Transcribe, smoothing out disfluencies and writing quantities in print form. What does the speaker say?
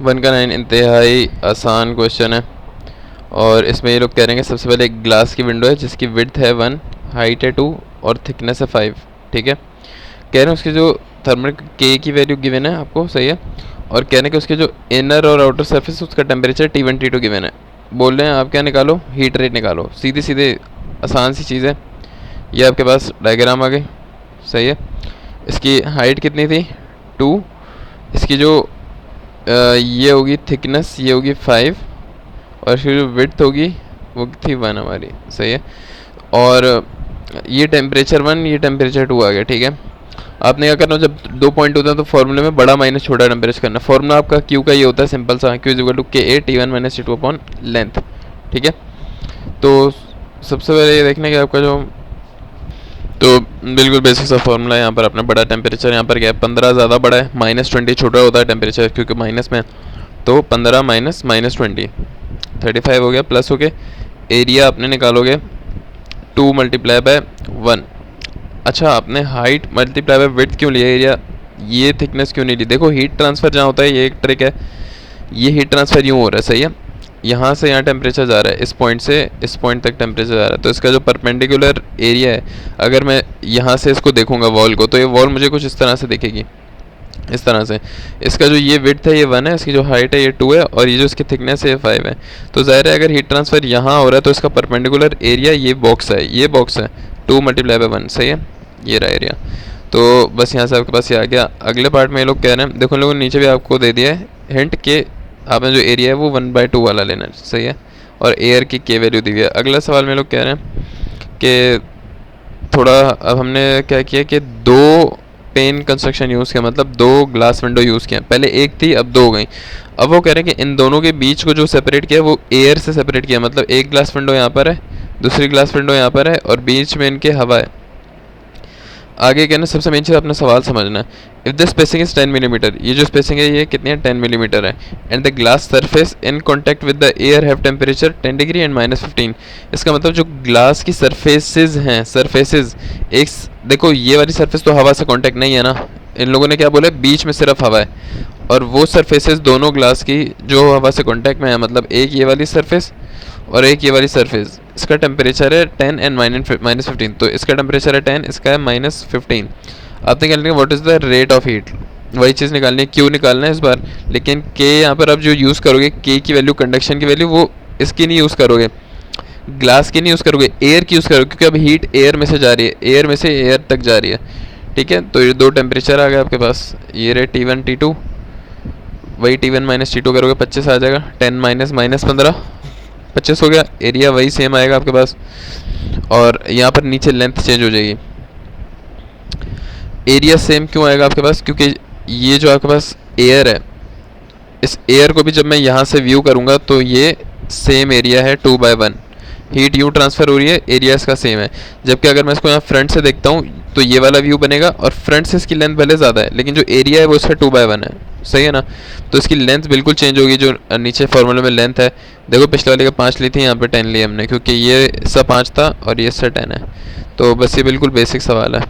One का 9 इंतहाई आसान क्वेश्चन है और इसमें ये लोग कह रहे हैं कि सबसे पहले एक ग्लास की विंडो है जिसकी विड्थ है 1, हाइट है 2 और थिकनेस है 5। ठीक है, कह रहे हैं उसके जो थर्मल के की वैल्यू गिवन है आपको, सही है, और कह रहे हैं कि उसके जो इनर और आउटर सरफेस उसका टेम्परेचर T1 T2 गिवन है। बोल रहे हैं आप क्या निकालो, हीट रेट निकालो। सीधे सीधे आसान सी चीज़ है। ये आपके पास डायग्राम आ गई, सही है। इसकी हाइट कितनी थी 2, इसकी जो ये होगी थिकनेस, ये होगी 5 और इसकी जो विड्थ होगी वो थी 1 हमारी, सही है। और ये टेम्परेचर 1, ये टेम्परेचर 2 आ गया। ठीक है, आपने क्या करना, जब 2 पॉइंट होते हैं तो फॉर्मूले में बड़ा माइनस छोटा टेम्परेचर करना। फॉर्मूला आपका क्यू का ये होता है सिंपल सा, क्यू इज इक्वल टू के ए T1 minus T2 upon length. ठीक है, तो सबसे पहले ये देखना कि आपका जो, तो बिल्कुल बेसिक सा फॉर्मूला है। यहाँ पर अपना बड़ा टेम्परेचर, यहाँ पर क्या है 15 ज़्यादा बड़ा है, -20 छोटा होता है टेम्परेचर क्योंकि माइनस में, तो 15 माइनस -20 35 हो गया, प्लस हो गया एरिया आपने निकालोगे 2 मल्टीप्लाई बाय 1। अच्छा, आपने हाइट मल्टीप्लाई बाय विड्थ क्यों लिया, एरिया ये थिकनेस क्यों नहीं ली? देखो हीट ट्रांसफ़र जहाँ होता है ये एक ट्रिक है, ये हीट ट्रांसफ़र यूँ हो रहा है, सही है। यहाँ से यहाँ टेम्परेचर जा रहा है, इस पॉइंट से इस पॉइंट तक टेम्परेचर जा रहा है, तो इसका जो परपेंडिकुलर एरिया है, अगर मैं यहाँ से इसको देखूँगा वॉल को, तो ये वॉल मुझे कुछ इस तरह से दिखेगी, इस तरह से। इसका जो ये विड्थ है ये 1 है, इसकी जो हाइट है ये 2 है और ये जो इसकी थिकनेस है ये 5 है। तो ज़ाहिर है अगर हीट ट्रांसफ़र यहाँ हो रहा है तो इसका परपेंडिकुलर एरिया ये बॉक्स है, ये बॉक्स है 2 मल्टीप्लाई बाय 1, सही है, ये रहा एरिया। तो बस यहाँ से आपके पास ये आ गया। अगले पार्ट में ये लोग कह रहे हैं, देखो लोगों ने नीचे भी आपको दे दिया है हिंट के आपने जो एरिया है वो 1/2 वाला लेना है, सही है, और एयर की के वैल्यू दी हुई है। अगला सवाल में लोग कह रहे हैं कि थोड़ा, अब हमने क्या किया कि 2 पेन कंस्ट्रक्शन यूज़ किया, मतलब 2 ग्लास विंडो यूज़ किया। पहले एक थी, अब 2 हो गई। अब वो कह रहे हैं कि इन दोनों के बीच को जो सेपरेट किया वो एयर से सेपरेट किया, मतलब एक ग्लास विंडो यहाँ पर है, दूसरी ग्लास विंडो यहाँ पर है और बीच में इनके हवा है। आगे कहना सबसे मेन चीज़ अपना सवाल समझना है। If the spacing is 10 millimetre, ये जो स्पेसिंग है ये कितनी है 10 मिलीमीटर है, and the glass surface in contact with the air have temperature 10 degree and -15। इसका मतलब जो ग्लास की सरफेसेज हैं, सरफेसेज एक, देखो ये वाली सरफेस तो हवा से कॉन्टैक्ट नहीं है ना, इन लोगों ने क्या बोला बीच में सिर्फ हवा है, और वो सरफेसेज दोनों ग्लास की जो हवा से कॉन्टैक्ट में है, मतलब एक ये वाली सरफेस और एक ये वाली सरफेस, इसका टेम्परेचर है 10 एंड -15। तो इसका टेम्परेचर है 10, इसका है -15। आपने क्या लिखा, what is the rate of heat, वही चीज़ निकालनी है, क्यू निकालना है इस बार। लेकिन के यहाँ पर आप जो यूज़ करोगे के की वैल्यू, कंडक्शन की वैल्यू, वो इसकी नहीं यूज़ करोगे, ग्लास की नहीं यूज़ करोगे, एयर की यूज़ करोगे, क्योंकि अब हीट एयर में से जा रही है, एयर में से एयर तक जा रही है। ठीक है, तो ये 2 टेम्परेचर आ गए आपके पास, ये रहे T1 T2, वही T1 माइनस T2 करोगे 25 आ जाएगा, 10 माइनस -15 25 हो गया। एरिया वही सेम आएगा आपके पास, और यहाँ पर नीचे लेंथ चेंज हो जाएगी। एरिया सेम क्यों आएगा आपके पास, क्योंकि ये जो आपके पास एयर है, इस एयर को भी जब मैं यहाँ से व्यू करूँगा तो ये सेम एरिया है 2/1, हीट यूँ ट्रांसफ़र हो रही है, एरिया इसका सेम है। जबकि अगर मैं इसको यहाँ फ्रंट से देखता हूँ तो ये वाला व्यू बनेगा, और फ्रंट से इसकी लेंथ भले ज़्यादा है लेकिन जो एरिया है वो इसका 2/1 है, सही है ना। तो इसकी लेंथ बिल्कुल चेंज होगी, जो नीचे फॉर्मूले में लेंथ है। देखो पिछले वाले का 5 ली थी, यहाँ पे 10 ली हमने, क्योंकि ये इसका 5 था और ये इसका 10 है। तो बस ये बिल्कुल बेसिक सवाल है।